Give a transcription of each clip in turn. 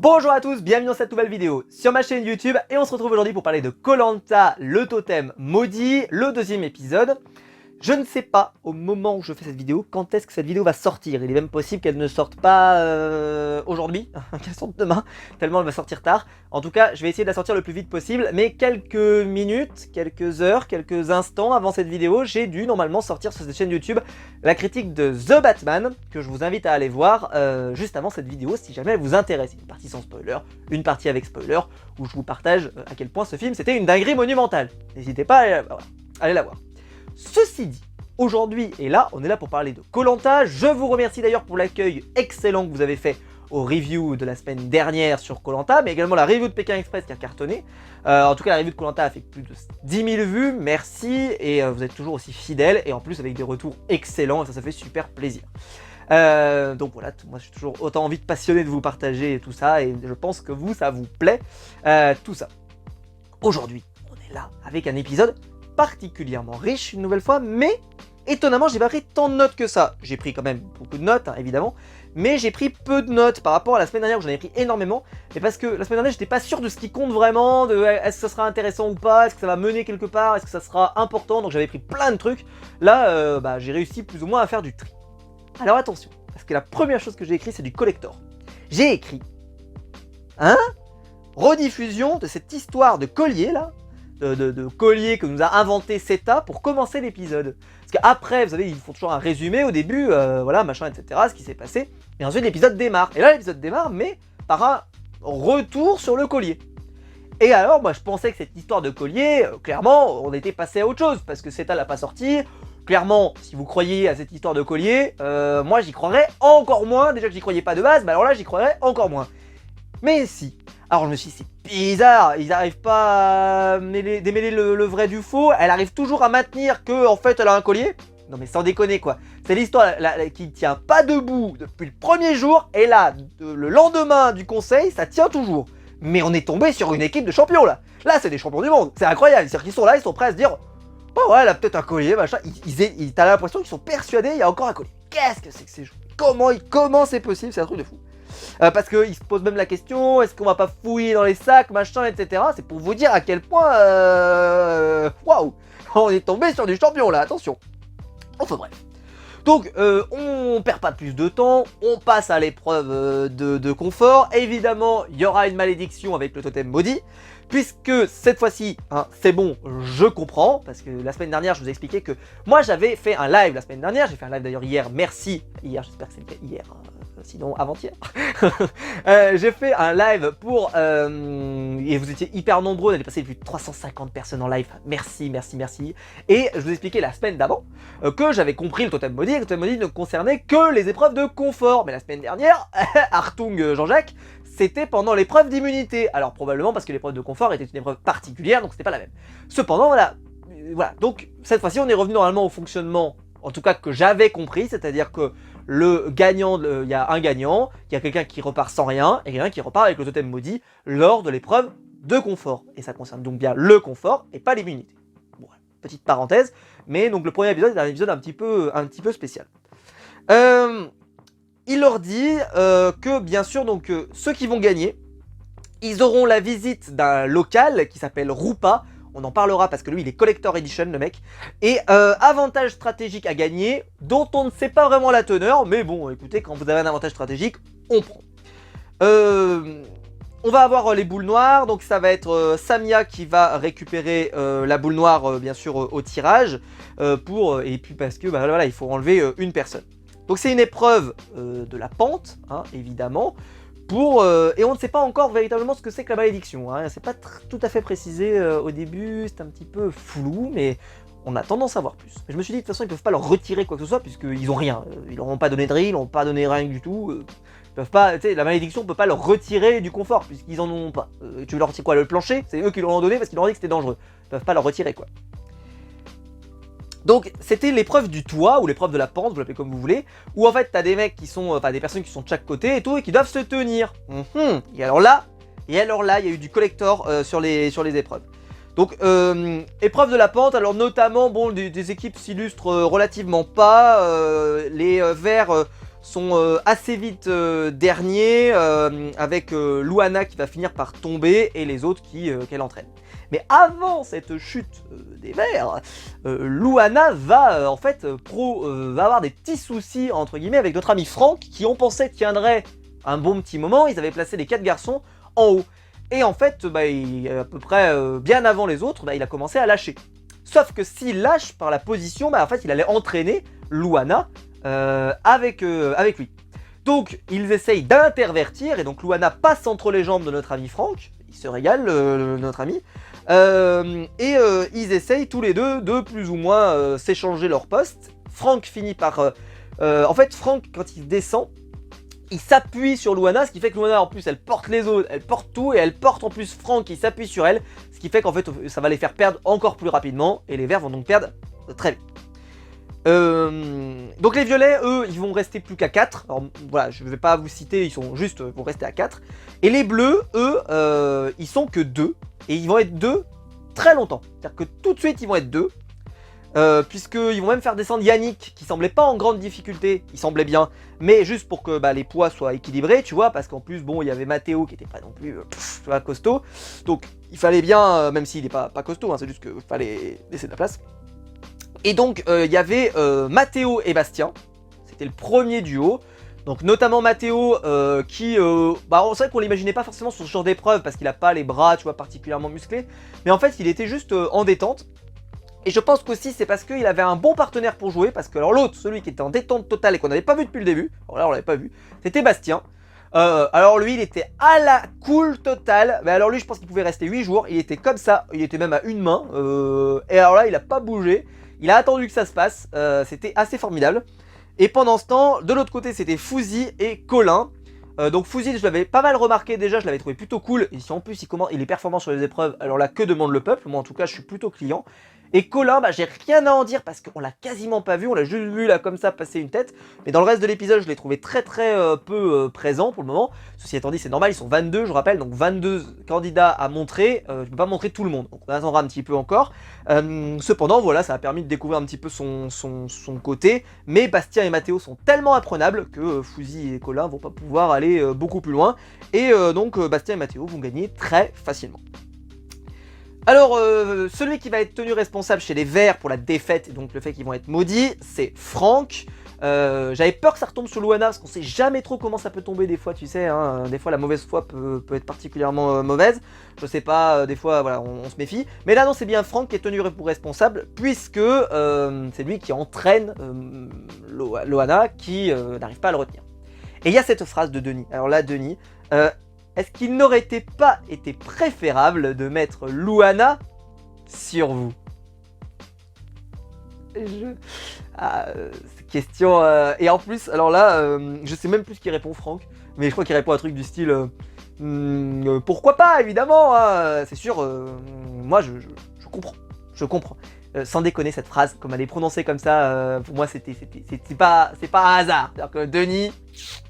Bonjour à tous, bienvenue dans cette nouvelle vidéo sur ma chaîne YouTube et on se retrouve aujourd'hui pour parler de Koh Lanta, le totem maudit, le deuxième épisode. Je ne sais pas au moment où je fais cette vidéo quand est-ce que cette vidéo va sortir. Il est même possible qu'elle ne sorte pas aujourd'hui, qu'elle sorte demain, tellement elle va sortir tard. En tout cas, je vais essayer de la sortir le plus vite possible, mais quelques minutes, quelques heures, quelques instants avant cette vidéo, j'ai dû normalement sortir sur cette chaîne YouTube la critique de The Batman, que je vous invite à aller voir juste avant cette vidéo si jamais elle vous intéresse. Une partie sans spoiler, une partie avec spoiler, où je vous partage à quel point ce film c'était une dinguerie monumentale. N'hésitez pas à aller la voir. Ceci dit, aujourd'hui et là, on est là pour parler de Koh Lanta. Je vous remercie d'ailleurs pour l'accueil excellent que vous avez fait au review de la semaine dernière sur Koh Lanta, mais également la review de Pékin Express qui a cartonné. En tout cas, la review de Koh Lanta a fait plus de 10 000 vues, merci, et vous êtes toujours aussi fidèles, et en plus avec des retours excellents, et ça fait super plaisir. Donc voilà, moi j'ai toujours autant envie de passionner de vous partager tout ça, et je pense que vous, ça vous plaît, tout ça. Aujourd'hui, on est là avec un épisode particulièrement riche une nouvelle fois, mais étonnamment j'ai pas pris tant de notes que ça. J'ai pris quand même beaucoup de notes, hein, évidemment, mais j'ai pris peu de notes par rapport à la semaine dernière où j'en avais pris énormément, mais parce que la semaine dernière j'étais pas sûr de ce qui compte vraiment, de est-ce que ça sera intéressant ou pas, est-ce que ça va mener quelque part, est-ce que ça sera important, donc j'avais pris plein de trucs. Là, j'ai réussi plus ou moins à faire du tri. Alors attention, parce que la première chose que j'ai écrit c'est du collector. J'ai écrit, rediffusion de cette histoire de collier là, de collier que nous a inventé CETA pour commencer l'épisode. Parce qu'après, vous savez, ils font toujours un résumé au début, voilà, machin, etc., ce qui s'est passé. Et ensuite, l'épisode démarre. Et là, l'épisode démarre, mais par un retour sur le collier. Et alors, moi, je pensais que cette histoire de collier, clairement, on était passé à autre chose, parce que CETA l'a pas sorti. Clairement, si vous croyez à cette histoire de collier, moi, j'y croirais encore moins. Déjà que j'y croyais pas de base, mais alors là, j'y croirais encore moins. Mais si. Alors je me suis dit, c'est bizarre, ils n'arrivent pas à démêler le vrai du faux, elle arrive toujours à maintenir que en fait elle a un collier. Non mais sans déconner quoi, c'est l'histoire qui tient pas debout depuis le premier jour, et là, le lendemain du conseil, ça tient toujours. Mais on est tombé sur une équipe de champions là. Là c'est des champions du monde, c'est incroyable, c'est-à-dire qu'ils sont là, ils sont prêts à se dire, oh ouais elle a peut-être un collier, machin, t'as l'impression qu'ils sont persuadés, il y a encore un collier. Qu'est-ce que c'est que ces gens? Comment c'est possible, c'est un truc de fou. Parce qu'ils se posent même la question, est-ce qu'on va pas fouiller dans les sacs, machin, etc. C'est pour vous dire à quel point, waouh, on est tombé sur du champion là, attention. Enfin bref. Donc, on perd pas plus de temps, on passe à l'épreuve de confort. Évidemment, il y aura une malédiction avec le totem maudit, puisque cette fois-ci, c'est bon, je comprends, parce que la semaine dernière, je vous ai expliqué que moi, j'avais fait un live la semaine dernière, j'ai fait un live d'ailleurs hier, merci, hier, j'espère que c'était hier, sinon avant-hier. J'ai fait un live pour, et vous étiez hyper nombreux, on avait passé plus de 350 personnes en live, merci, merci, merci, et je vous ai expliqué la semaine d'avant, que j'avais compris le totem maudit, et le totem maudit ne concernait que les épreuves de confort, mais la semaine dernière, Artung Jean-Jacques, c'était pendant l'épreuve d'immunité. Alors probablement parce que l'épreuve de confort était une épreuve particulière, donc c'était pas la même. Cependant, voilà. Donc cette fois-ci, on est revenu normalement au fonctionnement, en tout cas que j'avais compris, c'est-à-dire que le gagnant, il y a un gagnant, il y a quelqu'un qui repart sans rien, et quelqu'un qui repart avec le totem maudit lors de l'épreuve de confort. Et ça concerne donc bien le confort et pas l'immunité. Bon, petite parenthèse, mais donc le premier épisode est un épisode un petit peu spécial. Il leur dit que bien sûr donc ceux qui vont gagner, ils auront la visite d'un local qui s'appelle Rupa. On en parlera parce que lui il est Collector Edition le mec. Et avantage stratégique à gagner dont on ne sait pas vraiment la teneur. Mais bon écoutez, quand vous avez un avantage stratégique, on prend. On va avoir les boules noires. Donc ça va être Samia qui va récupérer la boule noire bien sûr au tirage. Et puis parce que bah, voilà, il faut enlever une personne. Donc c'est une épreuve de la pente, évidemment, et on ne sait pas encore véritablement ce que c'est que la malédiction. C'est pas tout à fait précisé au début, c'est un petit peu flou, mais on a tendance à voir plus. Mais je me suis dit de toute façon ils peuvent pas leur retirer quoi que ce soit puisqu'ils ont rien. Ils leur ont pas donné de drill, ils n'ont pas donné rien du tout. Ils peuvent pas, la malédiction peut pas leur retirer du confort puisqu'ils en ont pas. Tu veux leur retirer quoi, le plancher? C'est eux qui leur ont donné parce qu'ils leur ont dit que c'était dangereux. Ils peuvent pas leur retirer quoi. Donc c'était l'épreuve du toit ou l'épreuve de la pente, vous l'appelez comme vous voulez, où en fait t'as des mecs qui sont, des personnes qui sont de chaque côté et tout et qui doivent se tenir. Et alors là, il y a eu du collector sur les épreuves. Donc épreuve de la pente, alors notamment bon des équipes s'illustrent relativement pas, les verts sont assez vite derniers, avec Luana qui va finir par tomber et les autres qu'elle entraîne. Mais avant cette chute des Verts, Luana va en fait va avoir des petits soucis entre guillemets avec notre ami Franck qui on pensait tiendrait un bon petit moment. Ils avaient placé les 4 garçons en haut. Et en fait, à peu près bien avant les autres, il a commencé à lâcher. Sauf que s'il lâche par la position, en fait il allait entraîner Luana avec lui. Donc ils essayent d'intervertir et donc Luana passe entre les jambes de notre ami Franck. Il se régale, notre ami. Ils essayent tous les deux de plus ou moins s'échanger leur poste. Franck finit par... en fait, Franck, quand il descend, il s'appuie sur Luana, ce qui fait que Luana, en plus, elle porte les autres, elle porte tout, et elle porte en plus Franck qui s'appuie sur elle, ce qui fait qu'en fait, ça va les faire perdre encore plus rapidement, et les Verts vont donc perdre très vite. Donc les violets, eux, ils vont rester plus qu'à 4. Alors voilà, je ne vais pas vous citer, ils sont juste, vont rester à 4. Et les bleus, eux, ils sont que 2. Et ils vont être 2 très longtemps. C'est-à-dire que tout de suite, ils vont être 2. Puisqu'ils vont même faire descendre Yannick, qui semblait pas en grande difficulté, il semblait bien, mais juste pour que les poids soient équilibrés, tu vois, parce qu'en plus, bon, il y avait Mathéo qui était pas non plus costaud. Donc il fallait bien, même s'il n'est pas costaud, hein, c'est juste qu'il fallait laisser de la place. Et donc il y avait Mathéo et Bastien, c'était le premier duo. Donc notamment Mathéo qui, c'est vrai qu'on l'imaginait pas forcément sur ce genre d'épreuve parce qu'il a pas les bras, tu vois, particulièrement musclés. Mais en fait il était juste en détente. Et je pense qu'aussi c'est parce qu'il avait un bon partenaire pour jouer. Parce que alors l'autre, celui qui était en détente totale et qu'on n'avait pas vu depuis le début, alors là on l'avait pas vu, c'était Bastien. Alors lui il était à la cool totale. Mais alors lui je pense qu'il pouvait rester 8 jours. Il était comme ça, il était même à une main. Et alors là il a pas bougé. Il a attendu que ça se passe, c'était assez formidable. Et pendant ce temps, de l'autre côté, c'était Fouzi et Colin. Donc Fouzi, je l'avais pas mal remarqué déjà, je l'avais trouvé plutôt cool. Et si en plus il est performant sur les épreuves, alors là, que demande le peuple? Moi en tout cas, je suis plutôt client. Et Colin, j'ai rien à en dire parce qu'on l'a quasiment pas vu, on l'a juste vu là comme ça passer une tête. Mais dans le reste de l'épisode, je l'ai trouvé très peu présent pour le moment. Ceci étant dit, c'est normal, ils sont 22, je rappelle, donc 22 candidats à montrer. Je peux pas montrer tout le monde, donc on attendra un petit peu encore. Cependant, voilà, ça a permis de découvrir un petit peu son côté. Mais Bastien et Mathéo sont tellement imprenables que Fouzi et Colin vont pas pouvoir aller beaucoup plus loin. Et donc Bastien et Mathéo vont gagner très facilement. Alors, celui qui va être tenu responsable chez les Verts pour la défaite et donc le fait qu'ils vont être maudits, c'est Franck. J'avais peur que ça retombe sur Luana parce qu'on sait jamais trop comment ça peut tomber des fois, tu sais, hein, des fois la mauvaise foi peut être particulièrement mauvaise. Je sais pas, des fois voilà, on se méfie. Mais là non, c'est bien Franck qui est tenu pour responsable puisque c'est lui qui entraîne Luana qui n'arrive pas à le retenir. Et il y a cette phrase de Denis. Alors là, Denis... est-ce qu'il n'aurait pas été préférable de mettre Luana sur vous? Question... Et en plus, alors là, je sais même plus ce qu'il répond Franck, mais je crois qu'il répond à un truc du style... pourquoi pas, évidemment, hein, c'est sûr, moi je comprends. Sans déconner, cette phrase, comme elle est prononcée comme ça, pour moi c'est pas un hasard. C'est-à-dire que Denis,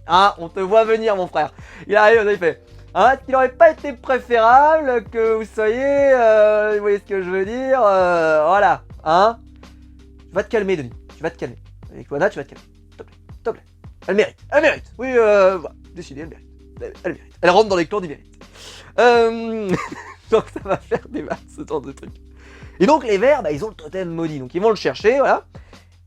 hein, on te voit venir mon frère. Il arrive, il fait... Hein, est-ce qu'il n'aurait pas été préférable que vous soyez... vous voyez ce que je veux dire, voilà, hein. Tu vas te calmer, Denis, tu vas te calmer. Avec Luana, tu vas te calmer, s'il te plaît. Elle mérite. Oui, voilà, décidé, elle mérite. Elle rentre dans les clans des mérites. Donc ça va faire des masses, ce genre de trucs. Et donc les verts, ils ont le totem maudit, donc ils vont le chercher, voilà.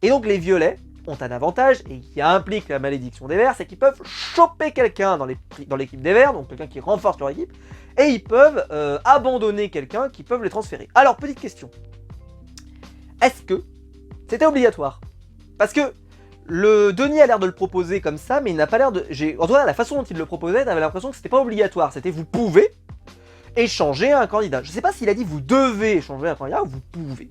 Et donc les violets ont un avantage, et qui implique la malédiction des verts, c'est qu'ils peuvent choper quelqu'un dans l'équipe des verts, donc quelqu'un qui renforce leur équipe, et ils peuvent abandonner quelqu'un qui peuvent les transférer. Alors, petite question. Est-ce que c'était obligatoire? Parce que le Denis a l'air de le proposer comme ça, mais il n'a pas l'air de... En tout cas, la façon dont il le proposait, t'avais l'impression que c'était pas obligatoire. C'était vous pouvez échanger un candidat. Je sais pas s'il a dit vous devez échanger un candidat ou vous pouvez.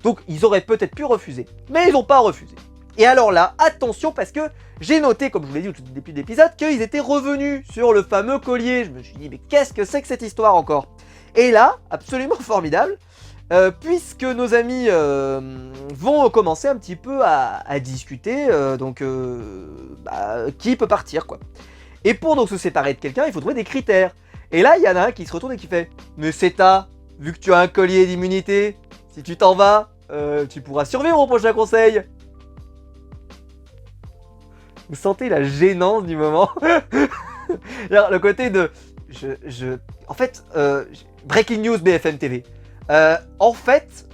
Donc ils auraient peut-être pu refuser, mais ils n'ont pas refusé. Et alors là, attention parce que j'ai noté, comme je vous l'ai dit au tout début de l'épisode, qu'ils étaient revenus sur le fameux collier. Je me suis dit, mais qu'est-ce que c'est que cette histoire encore? Et là, absolument formidable, puisque nos amis vont commencer un petit peu à discuter, qui peut partir, quoi. Et pour donc se séparer de quelqu'un, il faut trouver des critères. Et là, il y en a un qui se retourne et qui fait « Mais Seta, vu que tu as un collier d'immunité, si tu t'en vas, tu pourras survivre au prochain conseil !» Vous sentez la gênance du moment. Alors, le côté de... En fait, Breaking News BFM TV. En fait,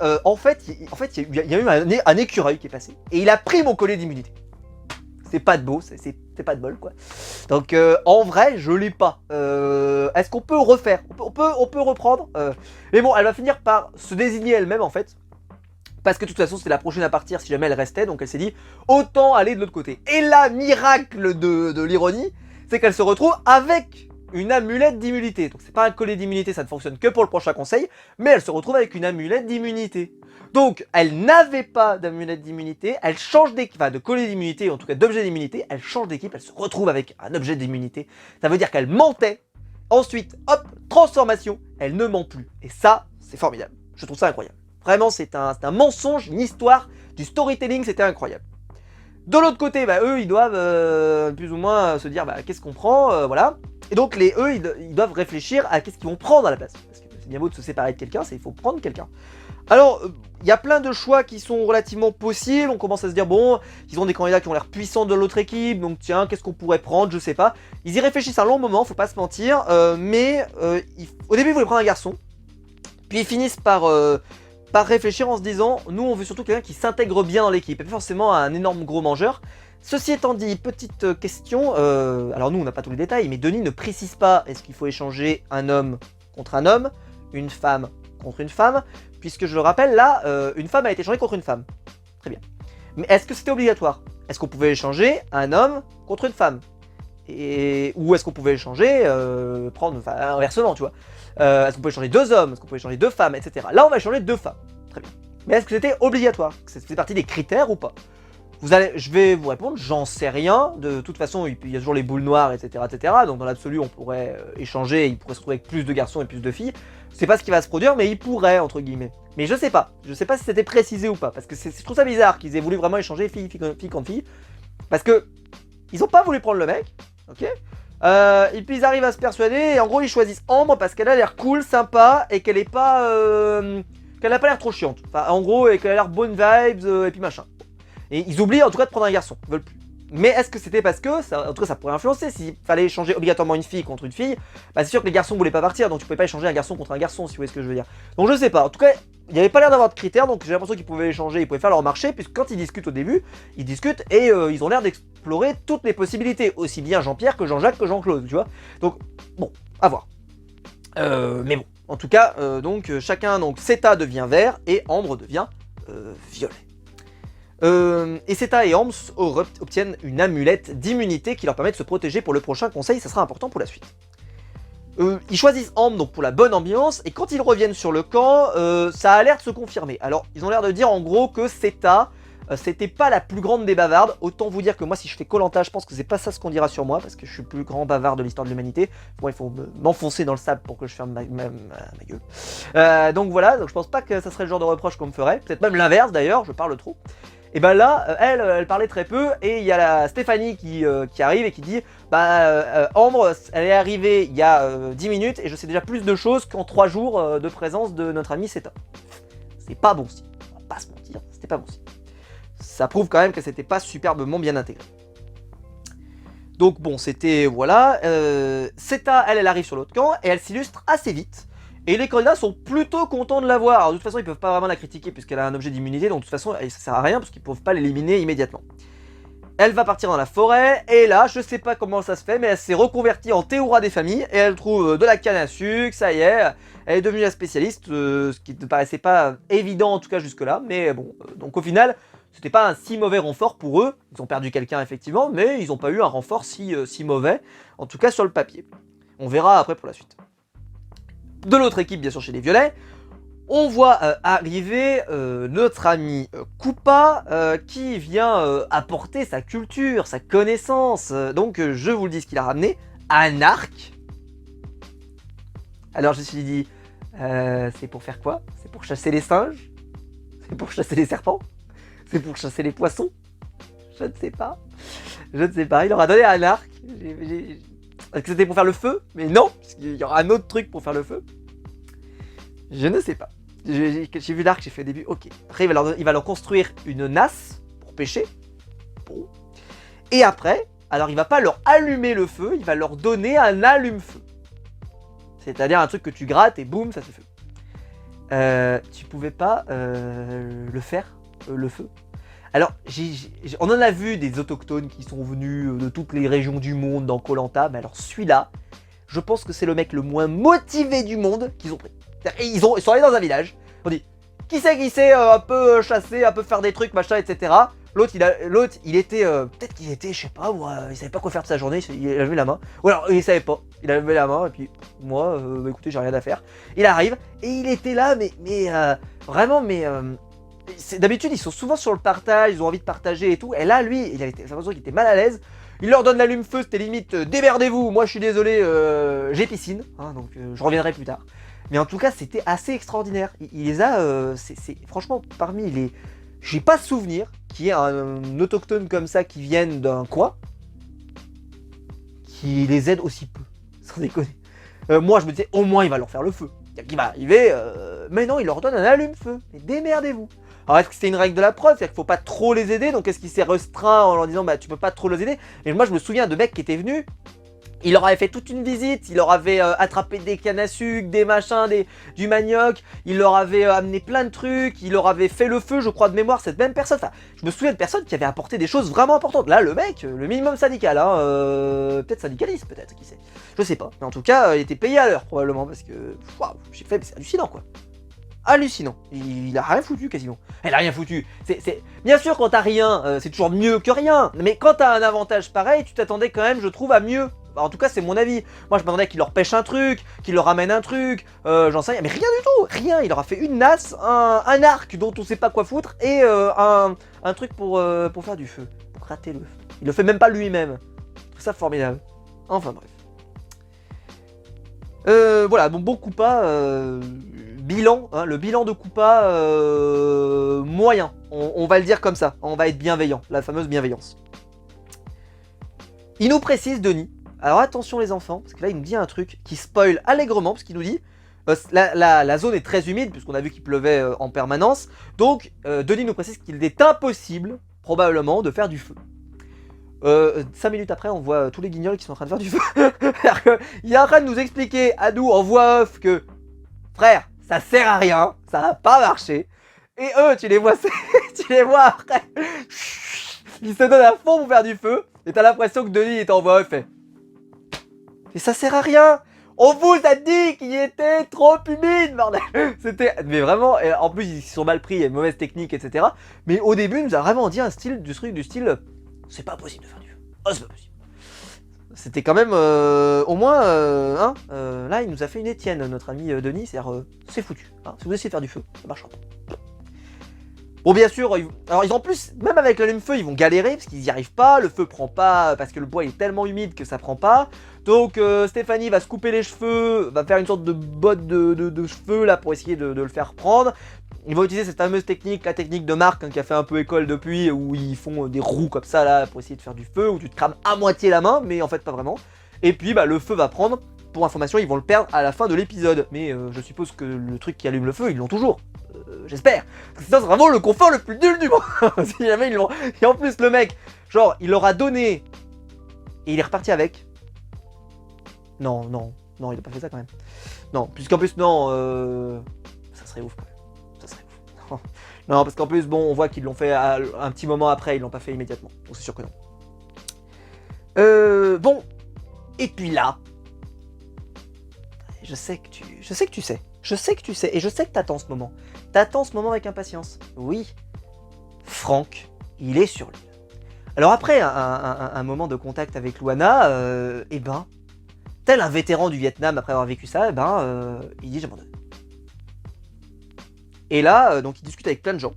il y a eu un écureuil qui est passé et il a pris mon collier d'immunité. C'est pas de beau, c'est pas de bol quoi. Donc en vrai, je l'ai pas. Est-ce qu'on peut refaire? On peut reprendre. Mais bon, elle va finir par se désigner elle-même en fait. Parce que de toute façon, c'était la prochaine à partir si jamais elle restait. Donc elle s'est dit, autant aller de l'autre côté. Et là, miracle de l'ironie, c'est qu'elle se retrouve avec une amulette d'immunité. Donc c'est pas un collier d'immunité, ça ne fonctionne que pour le prochain conseil. Mais elle se retrouve avec une amulette d'immunité. Donc elle n'avait pas d'amulette d'immunité. Elle change d'équipe, enfin de collier d'immunité, en tout cas d'objet d'immunité. Elle change d'équipe, elle se retrouve avec un objet d'immunité. Ça veut dire qu'elle mentait. Ensuite, hop, transformation, elle ne ment plus. Et ça, c'est formidable. Je trouve ça incroyable. Vraiment, c'est un mensonge, une histoire, du storytelling, c'était incroyable. De l'autre côté, bah, eux, ils doivent plus ou moins se dire, bah, qu'est-ce qu'on prend, voilà. Et donc, eux, ils doivent réfléchir à qu'est-ce qu'ils vont prendre à la place. Parce que c'est bien beau de se séparer de quelqu'un, il faut prendre quelqu'un. Alors, il y a plein de choix qui sont relativement possibles. On commence à se dire, bon, ils ont des candidats qui ont l'air puissants de l'autre équipe, donc tiens, qu'est-ce qu'on pourrait prendre, je sais pas. Ils y réfléchissent un long moment, faut pas se mentir, mais au début, ils voulaient prendre un garçon. Puis ils finissent par réfléchir en se disant, nous on veut surtout quelqu'un qui s'intègre bien dans l'équipe, et pas forcément un énorme gros mangeur. Ceci étant dit, petite question, alors nous on n'a pas tous les détails, mais Denis ne précise pas, est-ce qu'il faut échanger un homme contre un homme, une femme contre une femme, puisque je le rappelle là, une femme a été échangée contre une femme. Très bien. Mais est-ce que c'était obligatoire? Est-ce qu'on pouvait échanger un homme contre une femme? Ou est-ce qu'on pouvait échanger, inversement, tu vois. Est-ce qu'on pouvait échanger deux hommes, est-ce qu'on pouvait échanger deux femmes, etc. Là, on va échanger deux femmes. Très bien. Mais est-ce que c'était obligatoire? Que c'était partie des critères ou pas? Je vais vous répondre, j'en sais rien. De toute façon, il y a toujours les boules noires, etc. etc. Donc dans l'absolu, on pourrait échanger, il pourrait se retrouver avec plus de garçons et plus de filles. C'est pas ce qui va se produire, mais il pourrait, entre guillemets. Mais je sais pas. Je sais pas si c'était précisé ou pas. Parce que je trouve ça bizarre qu'ils aient voulu vraiment échanger fille contre fille. Parce que ils ont pas voulu prendre le mec. Ok. Et puis ils arrivent à se persuader, et en gros ils choisissent Ambre parce qu'elle a l'air cool, sympa, et qu'elle est pas... qu'elle a pas l'air trop chiante. Enfin en gros, et qu'elle a l'air bonne vibes, et puis machin. Et ils oublient en tout cas de prendre un garçon, ils veulent plus. Mais est-ce que c'était parce que, en tout cas ça pourrait influencer, s'il fallait échanger obligatoirement une fille contre une fille, bah c'est sûr que les garçons voulaient pas partir, donc tu pouvais pas échanger un garçon contre un garçon, si vous voyez ce que je veux dire. Donc je sais pas, en tout cas, il n'y avait pas l'air d'avoir de critères, donc j'ai l'impression qu'ils pouvaient échanger, ils pouvaient faire leur marché, puisque quand ils discutent au début, ils discutent et ils ont l'air d'explorer toutes les possibilités, aussi bien Jean-Pierre que Jean-Jacques que Jean-Claude, tu vois. Donc, bon, à voir. Mais bon, en tout cas, chacun, Seta devient vert et Ambre devient violet. Et Seta et Ambre obtiennent une amulette d'immunité qui leur permet de se protéger pour le prochain conseil, ça sera important pour la suite. Ils choisissent Ambre donc pour la bonne ambiance, et quand ils reviennent sur le camp, ça a l'air de se confirmer. Alors, ils ont l'air de dire en gros que Seta, c'était pas la plus grande des bavardes. Autant vous dire que moi, si je fais Koh-Lanta, je pense que c'est pas ça ce qu'on dira sur moi, parce que je suis le plus grand bavard de l'histoire de l'humanité. Bon, il faut m'enfoncer dans le sable pour que je ferme ma gueule. Donc voilà, donc je pense pas que ça serait le genre de reproche qu'on me ferait. Peut-être même l'inverse d'ailleurs, je parle trop. Et ben là, elle parlait très peu, et il y a la Stéphanie qui arrive et qui dit Ambre, elle est arrivée il y a 10 minutes et je sais déjà plus de choses qu'en 3 jours de présence de notre ami Seta. C'est pas bon signe, on va pas se mentir, c'était pas bon signe. Ça prouve quand même que c'était pas superbement bien intégré. Donc bon, c'était, voilà, Seta, elle arrive sur l'autre camp et elle s'illustre assez vite. Et les candidats sont plutôt contents de la voir. Alors, de toute façon, ils peuvent pas vraiment la critiquer puisqu'elle a un objet d'immunité, donc de toute façon, ça sert à rien parce qu'ils peuvent pas l'éliminer immédiatement. Elle va partir dans la forêt, et là, je sais pas comment ça se fait, mais elle s'est reconvertie en théoura des familles, et elle trouve de la canne à sucre, ça y est, elle est devenue la spécialiste, ce qui ne paraissait pas évident en tout cas jusque-là, mais bon, donc au final, c'était pas un si mauvais renfort pour eux. Ils ont perdu quelqu'un effectivement, mais ils n'ont pas eu un renfort si mauvais, en tout cas sur le papier. On verra après pour la suite. De l'autre équipe, bien sûr, chez les Violets, on voit arriver notre ami Koopa qui vient apporter sa culture, sa connaissance. Donc, je vous le dis ce qu'il a ramené, un arc. Alors, je me suis dit, c'est pour faire quoi? C'est pour chasser les singes? C'est pour chasser les serpents? C'est pour chasser les poissons? Je ne sais pas. Je ne sais pas. Il leur a donné un arc. Est-ce que c'était pour faire le feu? Mais non, parce qu'il y aura un autre truc pour faire le feu. Je ne sais pas. J'ai vu l'arc, j'ai fait au début, ok. Après, il va leur construire une nasse pour pêcher. Bon. Et après, alors il va pas leur allumer le feu, il va leur donner un allume-feu. C'est-à-dire un truc que tu grattes et boum, ça se fait. Tu pouvais pas le faire, le feu. Alors, on en a vu des autochtones qui sont venus de toutes les régions du monde dans Koh Lanta, mais alors celui-là, je pense que c'est le mec le moins motivé du monde qu'ils ont pris. Ils sont allés dans un village, on dit, qui sait un peu chasser, un peu faire des trucs, machin, etc. L'autre, il était, peut-être qu'il était, je sais pas, moi, il savait pas quoi faire de sa journée, il a levé la main. Ou alors, il savait pas, il a levé la main, et puis, moi, écoutez, j'ai rien à faire. Il arrive, et il était là, vraiment, d'habitude, ils sont souvent sur le partage, ils ont envie de partager et tout. Et là, lui, j'ai l'impression qu'il était mal à l'aise. Il leur donne l'allume-feu, c'était limite, démerdez-vous, moi je suis désolé, j'ai piscine, hein, donc je reviendrai plus tard. Mais en tout cas, c'était assez extraordinaire. Il les a, franchement, parmi les... J'ai pas souvenir qu'il y ait un autochtone comme ça qui vienne d'un coin, qui les aide aussi peu, sans déconner. Moi, je me disais, au moins, il va leur faire le feu. Il va arriver, mais non, il leur donne un allume-feu. Mais démerdez-vous. Alors, est-ce que c'est une règle de la prod? C'est-à-dire qu'il faut pas trop les aider, donc est-ce qu'il s'est restreint en leur disant, bah, tu peux pas trop les aider? Et moi, je me souviens de mecs qui étaient venus, il leur avait fait toute une visite, il leur avait attrapé des cannes à sucre, des machins, du manioc, il leur avait amené plein de trucs, il leur avait fait le feu, je crois, de mémoire, cette même personne. Enfin, je me souviens de personnes qui avaient apporté des choses vraiment importantes. Là, le mec, le minimum syndical, hein, peut-être syndicaliste, peut-être, qui sait. Je sais pas. Mais en tout cas, il était payé à l'heure, probablement, parce que, waouh, j'ai fait, mais c'est hallucinant, quoi. Hallucinant. Il a rien foutu, quasiment. Il a rien foutu. Bien sûr, quand t'as rien, c'est toujours mieux que rien. Mais quand t'as un avantage pareil, tu t'attendais quand même, je trouve, à mieux. En tout cas, c'est mon avis. Moi, je m'attendais qu'il leur pêche un truc, qu'il leur ramène un truc, j'en sais rien. Mais rien du tout, rien. Il leur a fait une nasse, un arc dont on sait pas quoi foutre, et un truc pour faire du feu, pour gratter le feu. Il le fait même pas lui-même. Je trouve ça formidable. Enfin bref. Voilà, bon Koopa, bilan, hein, le bilan de Koopa, moyen. On va le dire comme ça, on va être bienveillant, la fameuse bienveillance. Il nous précise, Denis. Alors attention les enfants, parce que là il nous dit un truc qui spoil allègrement, parce qu'il nous dit la zone est très humide, puisqu'on a vu qu'il pleuvait en permanence, donc Denis nous précise qu'il est impossible, probablement, de faire du feu. 5 minutes après, on voit tous les guignols qui sont en train de faire du feu. Il est en train de nous expliquer à nous en voix off que, frère, ça sert à rien, ça va pas marcher, et eux, tu les vois après, ils se donnent à fond pour faire du feu, et t'as l'impression que Denis est en voix off, fait. Et ça sert à rien. On vous a dit qu'il était trop humide, bordel. C'était, mais vraiment, et en plus ils se sont mal pris, il y a une mauvaise technique, etc. Mais au début, il nous a vraiment dit un style, du style, c'est pas possible de faire du feu. Oh, c'est pas possible. C'était quand même, au moins, là, il nous a fait une Étienne, notre ami Denis, c'est-à-dire, c'est foutu. Hein, si vous essayez de faire du feu, ça marchera pas. Bon, bien sûr, alors ils en plus, même avec l'allume-feu, ils vont galérer parce qu'ils n'y arrivent pas, le feu prend pas, parce que le bois est tellement humide que ça prend pas. Donc Stéphanie va se couper les cheveux, va faire une sorte de botte de cheveux là pour essayer de le faire prendre. Ils vont utiliser cette fameuse technique, la technique de Marc, hein, qui a fait un peu école depuis, où ils font des roues comme ça là pour essayer de faire du feu, où tu te crames à moitié la main, mais en fait pas vraiment. Et puis bah, le feu va prendre. Pour information, ils vont le perdre à la fin de l'épisode, mais je suppose que le truc qui allume le feu, ils l'ont toujours. J'espère. Parce que ça, c'est vraiment le confort le plus nul du monde. Si jamais ils l'ont. Et en plus, le mec, genre, il leur a donné et il est reparti avec. Non, il a pas fait ça quand même. Non, puisqu'en plus, non, ça serait ouf quand même. Ça serait ouf. Non, parce qu'en plus, bon, on voit qu'ils l'ont fait un petit moment après, ils l'ont pas fait immédiatement. Donc c'est sûr que non. Bon, et puis là. Je sais que tu sais. Je sais que tu sais. Et je sais que t'attends ce moment. T'attends ce moment avec impatience. Oui. Franck, il est sur l'île. Alors après un moment de contact avec Luana, eh ben, tel un vétéran du Vietnam après avoir vécu ça, eh ben, il dit j'abandonne. Et là, donc il discute avec plein de gens.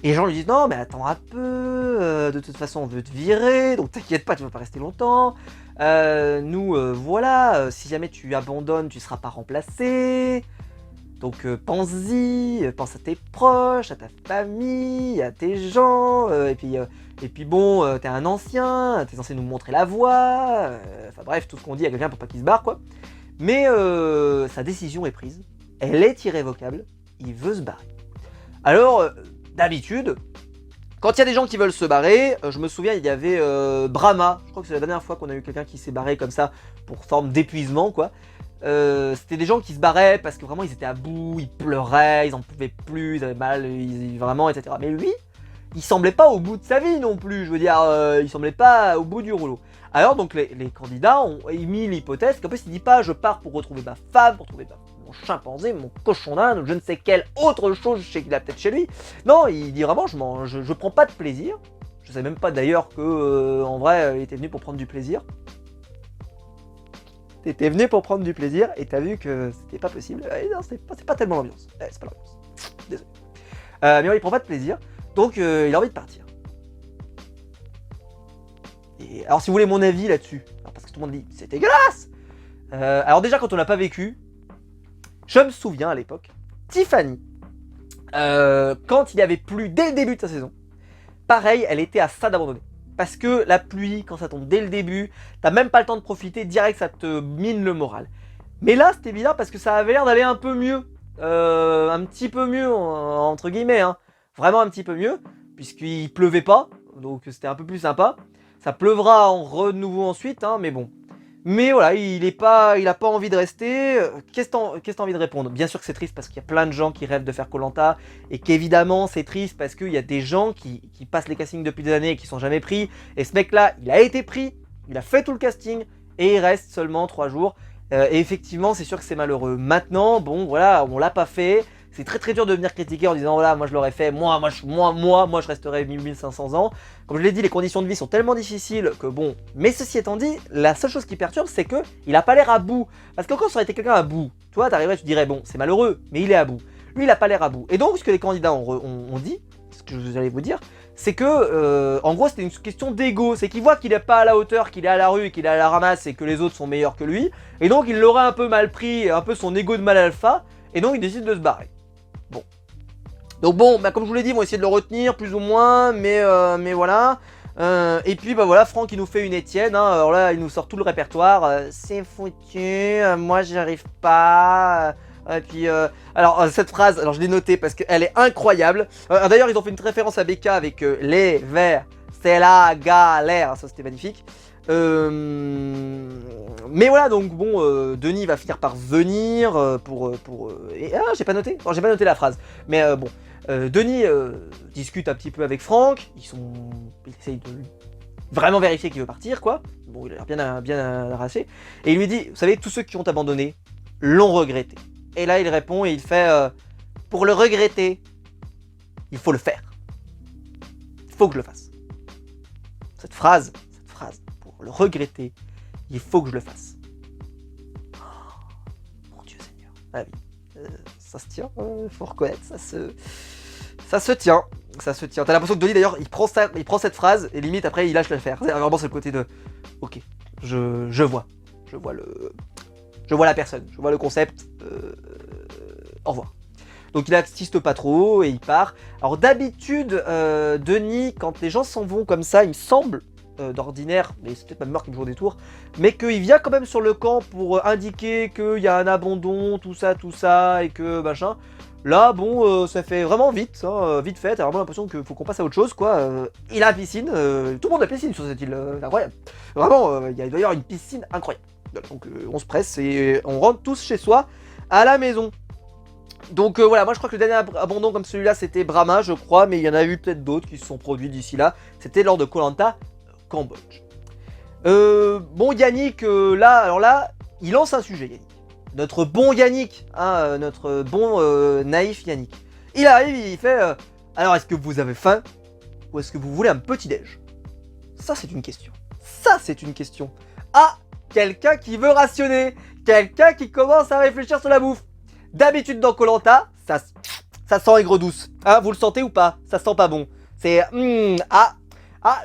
Et les gens lui disent non mais attends un peu, de toute façon on veut te virer, donc t'inquiète pas, tu vas pas rester longtemps. Voilà, si jamais tu abandonnes, tu seras pas remplacé. Donc pense-y, pense à tes proches, à ta famille, à tes gens. Et puis bon, t'es un ancien, t'es censé nous montrer la voie. Enfin bref, tout ce qu'on dit à quelqu'un pour pas qu'il se barre quoi. Mais sa décision est prise, elle est irrévocable, il veut se barrer. Alors, d'habitude, Quand il y a des gens qui veulent se barrer, je me souviens, il y avait Brahma. Je crois que c'est la dernière fois qu'on a eu quelqu'un qui s'est barré comme ça pour forme d'épuisement, quoi. C'était des gens qui se barraient parce que vraiment ils étaient à bout, ils pleuraient, ils en pouvaient plus, ils avaient mal, vraiment, etc. Mais lui, il semblait pas au bout de sa vie non plus, je veux dire, il semblait pas au bout du rouleau. Alors donc les candidats ont émis l'hypothèse qu'en plus il dit pas je pars pour retrouver ma femme, pour retrouver mon chimpanzé, mon cochon d'Inde, ou je ne sais quelle autre chose qu'il a peut-être chez lui. Non, il dit vraiment je prends pas de plaisir. Je sais même pas d'ailleurs que en vrai il était venu pour prendre du plaisir. T'étais venu pour prendre du plaisir et t'as vu que c'était pas possible. Non, c'est pas tellement l'ambiance. C'est pas l'ambiance. Désolé. Mais ouais, il prend pas de plaisir, donc il a envie de partir. Et alors si vous voulez mon avis là-dessus, parce que tout le monde dit c'est dégueulasse. Alors déjà quand on l'a pas vécu, je me souviens à l'époque, Tiffany, quand il y avait plu dès le début de sa saison, pareil, elle était à ça d'abandonner. Parce que la pluie, quand ça tombe dès le début, t'as même pas le temps de profiter, direct ça te mine le moral. Mais là c'était bizarre parce que ça avait l'air d'aller un peu mieux. Un petit peu mieux, entre guillemets, hein. Vraiment un petit peu mieux, puisqu'il pleuvait pas, donc c'était un peu plus sympa. Ça pleuvra en renouveau ensuite, hein, mais bon. Mais voilà, il a pas envie de rester. Qu'est-ce que t'as envie de répondre? Bien sûr que c'est triste parce qu'il y a plein de gens qui rêvent de faire koh et qu'évidemment c'est triste parce qu'il y a des gens qui passent les castings depuis des années et qui sont jamais pris. Et ce mec-là, il a été pris, il a fait tout le casting et il reste seulement 3 jours. Et effectivement, c'est sûr que c'est malheureux. Maintenant, bon, voilà, on l'a pas fait. C'est très très dur de venir critiquer en disant voilà, moi je l'aurais fait, moi je resterais 1500 ans. Comme je l'ai dit, les conditions de vie sont tellement difficiles que bon. Mais ceci étant dit, la seule chose qui perturbe, c'est que il a pas l'air à bout. Parce que quand ça aurait été quelqu'un à bout, toi t'arriverais, tu dirais bon, c'est malheureux, mais il est à bout. Lui, il a pas l'air à bout. Et donc, ce que les candidats ont dit, ce que je allais vous dire, c'est que en gros c'était une question d'ego, c'est qu'il voit qu'il est pas à la hauteur, qu'il est à la rue, qu'il est à la ramasse et que les autres sont meilleurs que lui, et donc il l'aurait un peu mal pris, un peu son ego de mal alpha, et donc il décide de se barrer. Bon. Donc bon, bah, comme je vous l'ai dit, ils vont essayer de le retenir plus ou moins, mais voilà. Et puis bah voilà, Franck il nous fait une Étienne, hein, alors là il nous sort tout le répertoire, c'est foutu, moi j'y arrive pas. Et puis, alors cette phrase, alors je l'ai notée parce qu'elle est incroyable. D'ailleurs, ils ont fait une référence à BK avec les verts, c'est la galère. Ça, c'était magnifique. Mais voilà, donc bon, Denis va finir par venir j'ai pas noté. Non, j'ai pas noté la phrase. Mais bon, Denis discute un petit peu avec Franck. Ils essayent de vraiment vérifier qu'il veut partir, quoi. Bon, il a l'air bien arraché. Et il lui dit, vous savez, tous ceux qui ont abandonné l'ont regretté. Et là, il répond et il fait pour le regretter, il faut le faire. Il faut que je le fasse. Cette phrase, pour le regretter, il faut que je le fasse. Oh, mon Dieu Seigneur. Ah oui, ça se tient, faut reconnaître, ça se tient. Ça se tient. T'as l'impression que Denis d'ailleurs, il prend cette phrase et limite après il lâche l'affaire. Vraiment, c'est le côté de ok, je vois la personne, je vois le concept, au revoir. Donc il n'insiste pas trop et il part. Alors d'habitude, Denis, quand les gens s'en vont comme ça, il me semble, d'ordinaire, mais c'est peut-être ma mémoire qui me joue des tours, mais qu'il vient quand même sur le camp pour indiquer qu'il y a un abandon, tout ça, et que machin. Là, bon, ça fait vraiment vite, hein, vite fait, t'as vraiment l'impression qu'il faut qu'on passe à autre chose, quoi. Il a la piscine, tout le monde a piscine sur cette île, c'est incroyable. Vraiment, il y a d'ailleurs une piscine incroyable. Donc on se presse et on rentre tous chez soi, à la maison. Donc voilà, moi je crois que le dernier abandon comme celui-là c'était Brahma, je crois, mais il y en a eu peut-être d'autres qui se sont produits d'ici là. C'était lors de koh Cambodge. Bon Yannick, alors là, il lance un sujet Yannick. Notre bon Yannick, hein, notre bon naïf Yannick. Il arrive, il fait alors est-ce que vous avez faim ou est-ce que vous voulez un petit déj? Ça c'est une question. Ça c'est une question. Ah, quelqu'un qui veut rationner, quelqu'un qui commence à réfléchir sur la bouffe. D'habitude dans koh ça sent aigre douce. Hein, vous le sentez ou pas? Ça sent pas bon. C'est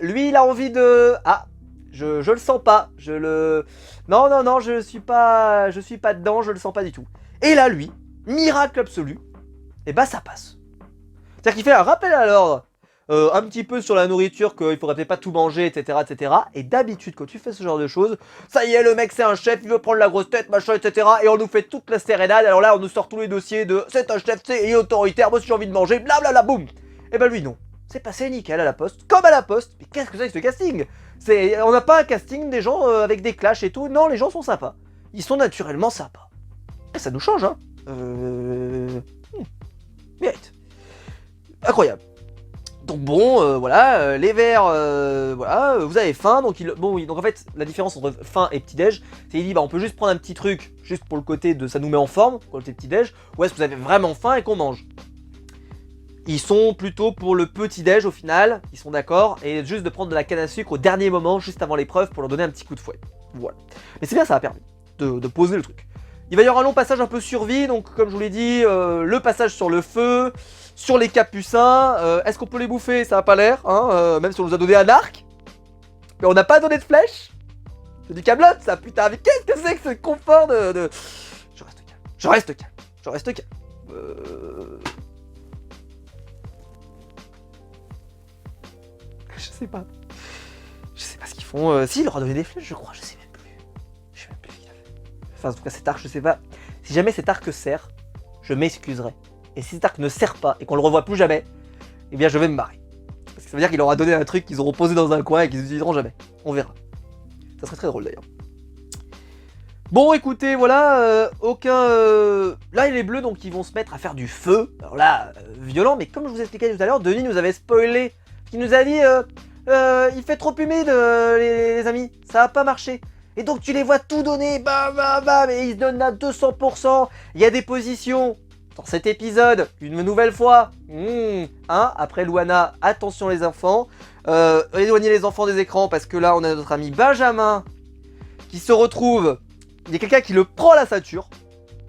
lui il a envie de je le sens pas. Non, je suis pas dedans, je le sens pas du tout. Et là lui, miracle absolu, et bah ça passe. C'est-à-dire qu'il fait un rappel à l'ordre. Un petit peu sur la nourriture, qu'il faudrait peut-être pas tout manger, etc., etc. Et d'habitude, quand tu fais ce genre de choses, ça y est, le mec c'est un chef, il veut prendre la grosse tête, machin, etc. Et on nous fait toute la sérénade. Alors là, on nous sort tous les dossiers de c'est un chef, c'est autoritaire, moi si j'ai envie de manger, blablabla, boum. Et ben lui non, c'est passé nickel à la poste, comme à la poste. Mais qu'est-ce que c'est que ce casting? On n'a pas un casting des gens avec des clashs et tout. Non, les gens sont sympas. Ils sont naturellement sympas. Et ça nous change, hein. Mérite. Incroyable. Donc bon, voilà, les verts, voilà, vous avez faim, donc donc en fait, la différence entre faim et petit-déj, c'est qu'il dit, bah on peut juste prendre un petit truc, juste pour le côté de ça nous met en forme, pour le côté petit-déj, ou est-ce que vous avez vraiment faim et qu'on mange? Ils sont plutôt pour le petit-déj au final, ils sont d'accord, et juste de prendre de la canne à sucre au dernier moment, juste avant l'épreuve, pour leur donner un petit coup de fouet. Voilà. Mais c'est bien, ça a permis de poser le truc. Il va y avoir un long passage un peu survie, donc comme je vous l'ai dit, le passage sur le feu, sur les capucins. Est-ce qu'on peut les bouffer? Ça n'a pas l'air, hein, même si on nous a donné un arc. Mais on n'a pas donné de flèche. C'est du Kaamelott, ça, putain. Mais qu'est-ce que c'est que ce confort de... Je reste calme, je reste calme, je reste calme. Je sais pas. Je sais pas ce qu'ils font. Si, il leur a donné des flèches, je crois, je sais même plus. Je sais même plus ce qu'il a fait. Enfin, en tout cas, cet arc, je sais pas. Si jamais cet arc sert, je m'excuserai. Et si cet arc ne sert pas et qu'on le revoit plus jamais, eh bien je vais me marrer. Parce que ça veut dire qu'il leur a donné un truc qu'ils auront posé dans un coin et qu'ils n'utiliseront jamais. On verra. Ça serait très drôle d'ailleurs. Bon écoutez, voilà, là les bleus donc ils vont se mettre à faire du feu. Alors là, violent, mais comme je vous expliquais tout à l'heure, Denis nous avait spoilé. Il nous a dit, il fait trop humide les amis, ça va pas marcher. Et donc tu les vois tout donner, bam bam bam, et ils se donnent à 200%. Il y a des positions. Dans cet épisode, une nouvelle fois, après Luana, attention les enfants, éloignez les enfants des écrans parce que là on a notre ami Benjamin qui se retrouve, il y a quelqu'un qui le prend à la ceinture,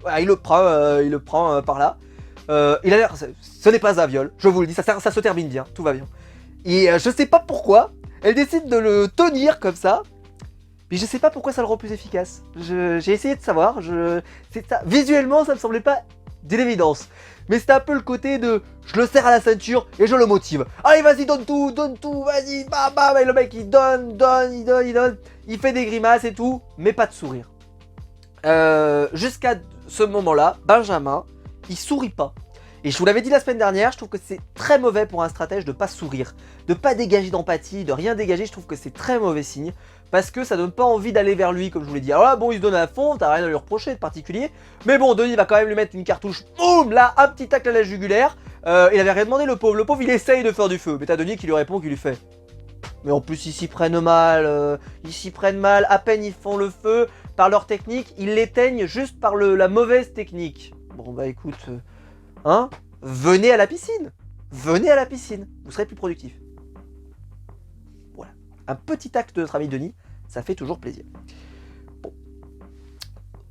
voilà, il le prend par là, il a l'air, ce n'est pas un viol, je vous le dis, ça se termine bien, tout va bien. Et je sais pas pourquoi, elle décide de le tenir comme ça, mais je sais pas pourquoi ça le rend plus efficace. J'ai essayé de savoir, visuellement ça me semblait pas de l'évidence. Mais c'était un peu le côté de je le serre à la ceinture et je le motive. Allez vas-y donne tout, vas-y, bam bam, et le mec il donne, il fait des grimaces et tout, mais pas de sourire. Jusqu'à ce moment-là, Benjamin, il sourit pas. Et je vous l'avais dit la semaine dernière, je trouve que c'est très mauvais pour un stratège de pas sourire, de pas dégager d'empathie, de rien dégager, je trouve que c'est très mauvais signe. Parce que ça donne pas envie d'aller vers lui, comme je vous l'ai dit. Alors là, bon, il se donne à fond, t'as rien à lui reprocher de particulier. Mais bon, Denis va quand même lui mettre une cartouche. Boum, là, un petit tacle à la jugulaire. Il avait rien demandé, le pauvre. Le pauvre, il essaye de faire du feu. Mais t'as Denis qui lui répond, qui lui fait. Mais en plus, ils s'y prennent mal. À peine ils font le feu. Par leur technique, ils l'éteignent juste par la mauvaise technique. Bon, bah écoute, venez à la piscine. Venez à la piscine. Vous serez plus productif. Voilà. Un petit acte de notre ami Denis. Ça fait toujours plaisir. Bon.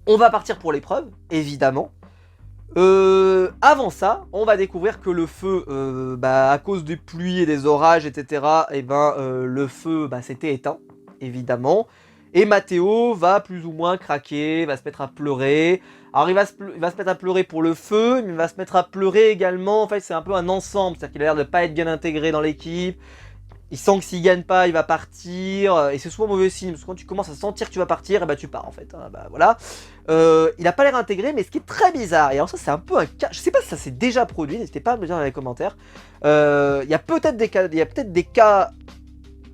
On va partir pour l'épreuve, évidemment. Avant ça, on va découvrir que le feu, à cause des pluies et des orages, etc., le feu s'était éteint, évidemment. Et Mathéo va plus ou moins craquer, va se mettre à pleurer. Alors il va se mettre à pleurer pour le feu, mais il va se mettre à pleurer également. En fait, c'est un peu un ensemble, c'est-à-dire qu'il a l'air de ne pas être bien intégré dans l'équipe. Il sent que s'il gagne pas, il va partir, et c'est souvent mauvais signe, parce que quand tu commences à sentir que tu vas partir, tu pars en fait, voilà. Il a pas l'air intégré, mais ce qui est très bizarre, et alors ça c'est un peu un cas, je sais pas si ça s'est déjà produit, n'hésitez pas à me le dire dans les commentaires, il y a peut-être des cas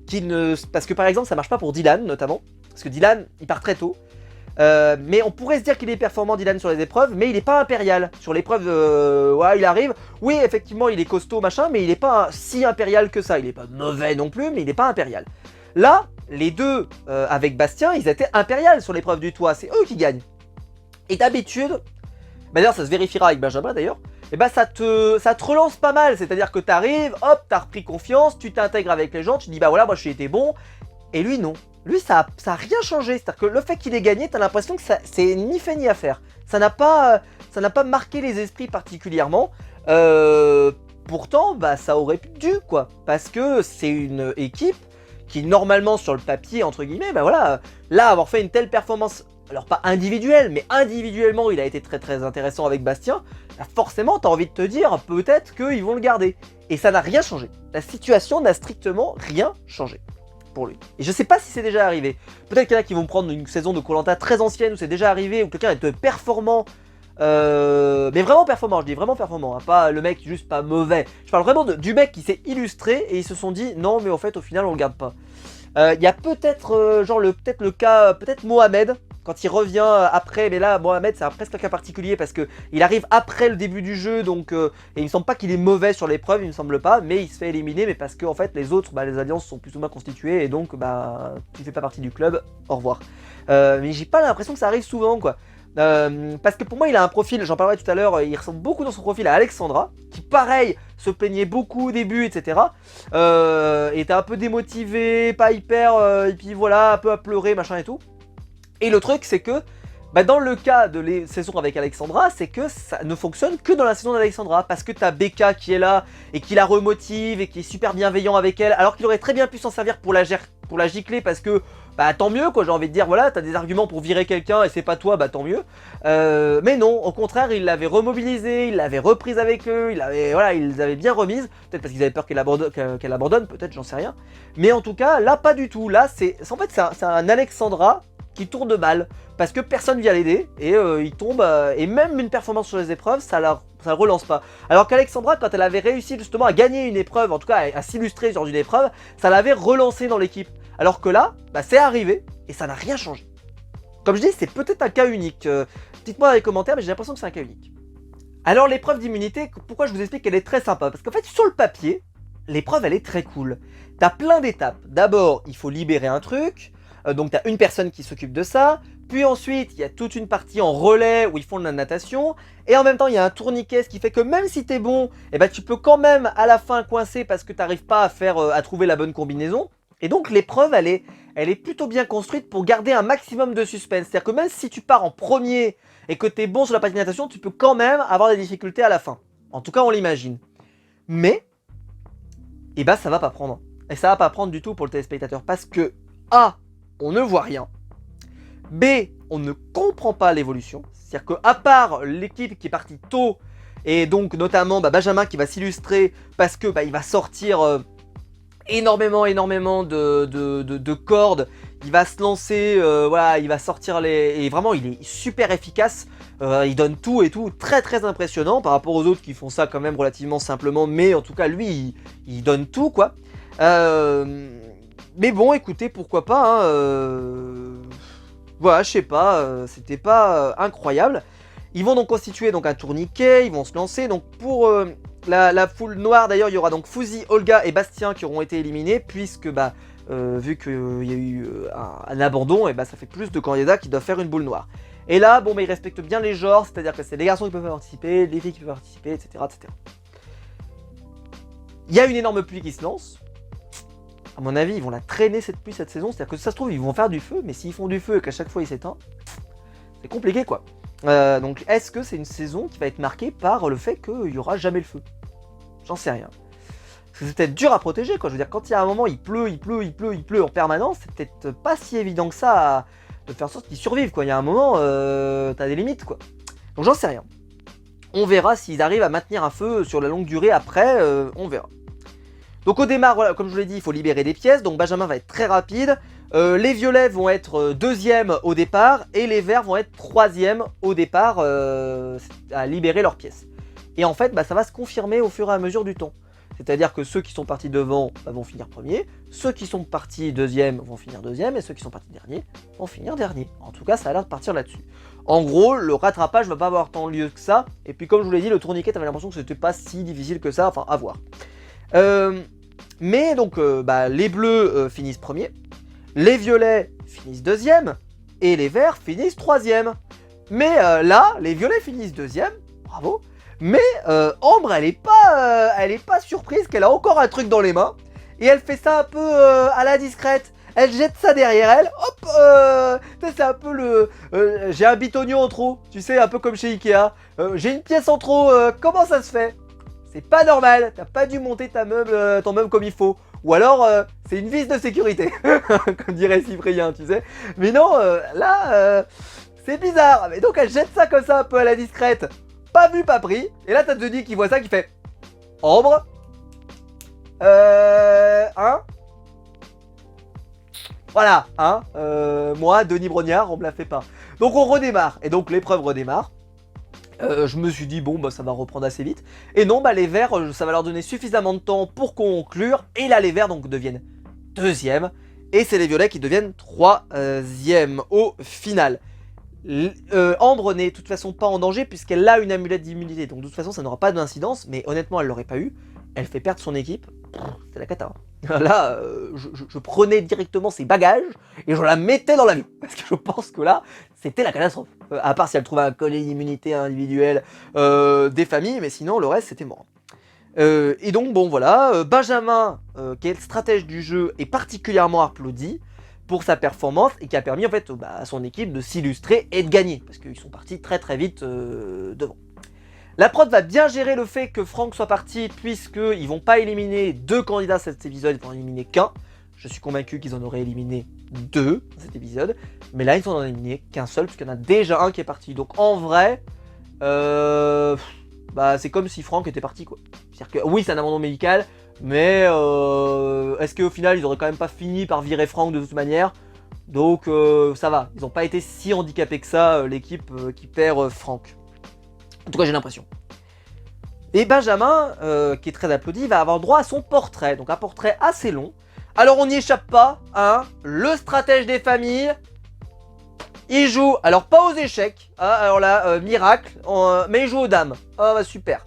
qui ne... Parce que par exemple ça marche pas pour Dylan notamment, parce que Dylan il part très tôt, mais on pourrait se dire qu'il est performant Dylan sur les épreuves, mais il est pas impérial. Sur l'épreuve, il arrive. Oui, effectivement, il est costaud, machin, mais il est pas si impérial que ça. Il est pas mauvais non plus, mais il est pas impérial. Là, les deux, avec Bastien, ils étaient impérial sur l'épreuve du toit. C'est eux qui gagnent. Et d'habitude, d'ailleurs, ça se vérifiera avec Benjamin d'ailleurs, et ça te relance pas mal. C'est-à-dire que t'arrives, hop, t'as repris confiance, tu t'intègres avec les gens, tu dis, voilà, moi j'ai été bon. Et lui, non. Lui, ça a rien changé. C'est-à-dire que le fait qu'il ait gagné, t'as l'impression que c'est ni fait ni à faire. Ça n'a pas marqué les esprits particulièrement. Pourtant, ça aurait dû, quoi. Parce que c'est une équipe qui, normalement, sur le papier, entre guillemets, là, avoir fait une telle performance, alors pas individuelle, mais individuellement, il a été très très intéressant avec Bastien, forcément, t'as envie de te dire, peut-être qu'ils vont le garder. Et ça n'a rien changé. La situation n'a strictement rien changé. Pour lui. Et je sais pas si c'est déjà arrivé. Peut-être qu'il y en a qui vont prendre une saison de Koh-Lanta très ancienne où c'est déjà arrivé, où quelqu'un est performant Mais vraiment performant, je dis vraiment performant, hein, pas le mec juste pas mauvais. Je parle vraiment du mec qui s'est illustré et ils se sont dit non mais en fait au final on le garde pas. Il y a peut-être peut-être le cas, peut-être Mohamed, quand il revient après, mais là Mohamed c'est presque un cas particulier parce que il arrive après le début du jeu, donc et il me semble pas qu'il est mauvais sur l'épreuve, il me semble pas, mais il se fait éliminer, mais parce que en fait les autres, les alliances sont plus ou moins constituées et donc tu fais pas partie du club, au revoir. Mais j'ai pas l'impression que ça arrive souvent quoi. Parce que pour moi il a un profil, j'en parlerai tout à l'heure, il ressemble beaucoup dans son profil à Alexandra, qui pareil se plaignait beaucoup au début, etc. Était un peu démotivé, pas hyper, et puis voilà, un peu à pleurer, machin et tout. Et le truc c'est que, dans le cas de les saisons avec Alexandra, c'est que ça ne fonctionne que dans la saison d'Alexandra, parce que t'as Becca qui est là, et qui la remotive, et qui est super bienveillant avec elle, alors qu'il aurait très bien pu s'en servir pour la gicler, parce que tant mieux quoi, j'ai envie de dire, voilà, t'as des arguments pour virer quelqu'un et c'est pas toi, tant mieux. Mais non, au contraire, il l'avait remobilisée, il l'avait reprise avec eux, ils avaient bien remise, peut-être parce qu'ils avaient peur qu'elle abandonne, peut-être, j'en sais rien. Mais en tout cas, là pas du tout, là c'est un Alexandra qui tourne mal, parce que personne vient l'aider, et il tombe, et même une performance sur les épreuves, ça le relance pas. Alors qu'Alexandra, quand elle avait réussi justement à gagner une épreuve, en tout cas à s'illustrer sur une épreuve, ça l'avait relancé dans l'équipe. Alors que là, c'est arrivé, et ça n'a rien changé. Comme je dis, c'est peut-être un cas unique. Dites-moi dans les commentaires, mais j'ai l'impression que c'est un cas unique. Alors l'épreuve d'immunité, pourquoi je vous explique qu'elle est très sympa? Parce qu'en fait, sur le papier, l'épreuve elle est très cool. T'as plein d'étapes. D'abord, il faut libérer un truc, donc t'as une personne qui s'occupe de ça, puis ensuite il y a toute une partie en relais où ils font de la natation, et en même temps il y a un tourniquet, ce qui fait que même si t'es bon, tu peux quand même à la fin coincer parce que t'arrives pas à trouver la bonne combinaison. Et donc l'épreuve elle est plutôt bien construite pour garder un maximum de suspense. C'est-à-dire que même si tu pars en premier et que tu es bon sur la partie de natation, tu peux quand même avoir des difficultés à la fin. En tout cas on l'imagine. Mais, ça va pas prendre. Et ça va pas prendre du tout pour le téléspectateur. Parce que A, on ne voit rien. B, on ne comprend pas l'évolution. C'est-à-dire qu'à part l'équipe qui est partie tôt, et donc notamment Benjamin qui va s'illustrer parce que il va sortir... énormément de cordes, il va se lancer, il va sortir et vraiment il est super efficace, il donne tout et tout, très très impressionnant par rapport aux autres qui font ça quand même relativement simplement, mais en tout cas lui il donne tout quoi. Mais bon écoutez, pourquoi pas, voilà, je sais pas, c'était pas incroyable. Ils vont donc constituer un tourniquet, ils vont se lancer, donc pour... la foule noire d'ailleurs, il y aura donc Fouzi, Olga et Bastien qui auront été éliminés, puisque vu qu'il y a eu un abandon, et ça fait plus de candidats qui doivent faire une boule noire. Et là, ils respectent bien les genres, c'est-à-dire que c'est les garçons qui peuvent participer, les filles qui peuvent participer, etc. etc. Il y a une énorme pluie qui se lance. À mon avis, ils vont la traîner cette pluie cette saison, c'est-à-dire que si ça se trouve, ils vont faire du feu, mais s'ils font du feu et qu'à chaque fois il s'éteint, c'est compliqué quoi. Donc est-ce que c'est une saison qui va être marquée par le fait qu'il n'y aura jamais le feu? J'en sais rien. Parce que c'est peut-être dur à protéger quoi, je veux dire quand il y a un moment il pleut en permanence, c'est peut-être pas si évident que ça de faire en sorte qu'ils survivent quoi, il y a un moment t'as des limites quoi. Donc j'en sais rien. On verra s'ils arrivent à maintenir un feu sur la longue durée après, on verra. Donc au démarre, voilà, comme je vous l'ai dit, il faut libérer des pièces, donc Benjamin va être très rapide. Les violets vont être deuxième au départ et les verts vont être troisième au départ à libérer leurs pièces. Et en fait, ça va se confirmer au fur et à mesure du temps. C'est-à-dire que ceux qui sont partis devant vont finir premier, ceux qui sont partis deuxième vont finir deuxième et ceux qui sont partis dernier vont finir dernier. En tout cas, ça a l'air de partir là-dessus. En gros, le rattrapage ne va pas avoir tant lieu que ça. Et puis comme je vous l'ai dit, le tourniquet, t'avais l'impression que c'était pas si difficile que ça, enfin à voir. Mais donc les bleus finissent premier. Les violets finissent deuxième et les verts finissent troisième. Mais là, les violets finissent deuxième, bravo. Mais Ambre, elle est pas surprise qu'elle a encore un truc dans les mains. Et elle fait ça un peu à la discrète. Elle jette ça derrière elle, hop, c'est un peu le... j'ai un bitognon en trop, tu sais, un peu comme chez Ikea. J'ai une pièce en trop, comment ça se fait? C'est pas normal, t'as pas dû monter ton meuble comme il faut. Ou alors, c'est une vis de sécurité, comme dirait Cyprien, tu sais. Mais non, là, c'est bizarre. Mais donc, elle jette ça comme ça, un peu à la discrète. Pas vu, pas pris. Et là, t'as Denis qui voit ça, qui fait... Ambre. Hein. Voilà, hein. Moi, Denis Brognard, on me la fait pas. Donc, on redémarre. Et donc, l'épreuve redémarre. Je me suis dit, bon, bah, ça va reprendre assez vite. Et non, bah, les Verts, ça va leur donner suffisamment de temps pour conclure. Et là, les Verts donc deviennent deuxième. Et c'est les Violets qui deviennent troisième au final. Ambre n'est de toute façon pas en danger puisqu'elle a une amulette d'immunité. Donc de toute façon, ça n'aura pas d'incidence. Mais honnêtement, elle l'aurait pas eu. Elle fait perdre son équipe. C'est la cata. Là, je prenais directement ses bagages et je la mettais dans l'avion. Parce que je pense que là, c'était la catastrophe. À part si elle trouvait un collier d'immunité individuelle des familles, mais sinon, le reste, c'était mort. Et donc, bon, voilà. Benjamin, qui est le stratège du jeu, est particulièrement applaudi pour sa performance et qui a permis en fait à son équipe de s'illustrer et de gagner. Parce qu'ils sont partis très très vite devant. La prod va bien gérer le fait que Franck soit parti puisqu'ils vont pas éliminer 2 candidats cet épisode, ils vont en éliminer qu'un. Je suis convaincu qu'ils en auraient éliminé 2 dans cet épisode. Mais là, ils n'en ont éliminé qu'un seul puisqu'il y en a déjà un qui est parti. Donc en vrai, c'est comme si Franck était parti quoi. C'est-à-dire que oui, c'est un abandon médical, mais est-ce qu'au final, ils auraient quand même pas fini par virer Franck de toute manière? Donc ça va, ils n'ont pas été si handicapés que ça, l'équipe qui perd Franck. En tout cas, j'ai l'impression. Et Benjamin, qui est très applaudi, va avoir droit à son portrait. Donc un portrait assez long. Alors on n'y échappe pas, hein. Le stratège des familles, il joue, alors pas aux échecs, hein, alors là, miracle, mais il joue aux dames. Ah bah super.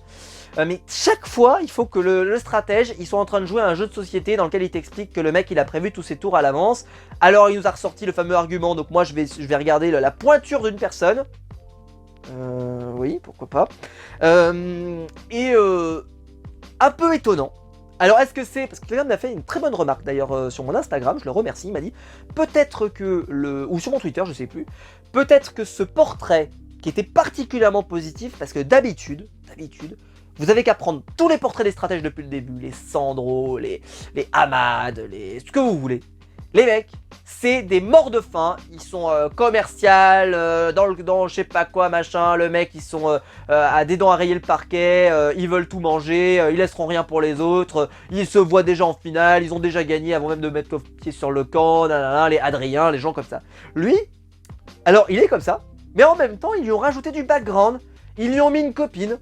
Mais chaque fois, il faut que le stratège, il soit en train de jouer à un jeu de société dans lequel il t'explique que le mec, il a prévu tous ses tours à l'avance. Alors il nous a ressorti le fameux argument, donc moi je vais regarder la pointure d'une personne. Oui, pourquoi pas. Un peu étonnant. Alors est-ce que c'est... Parce que quelqu'un m'a fait une très bonne remarque d'ailleurs sur mon Instagram, je le remercie, il m'a dit peut-être que ou sur mon Twitter, je sais plus, peut-être que ce portrait qui était particulièrement positif, parce que d'habitude, vous avez qu'à prendre tous les portraits des stratèges depuis le début, les Sandro, les Hamad, ce que vous voulez. Les mecs, c'est des morts de faim, ils sont commerciales, dans je sais pas quoi machin, le mec ils sont à des dents à rayer le parquet, ils veulent tout manger, ils laisseront rien pour les autres, ils se voient déjà en finale, ils ont déjà gagné avant même de mettre le pied sur le camp, nanana, les Adrien, les gens comme ça. Lui, alors il est comme ça, mais en même temps ils lui ont rajouté du background, ils lui ont mis une copine,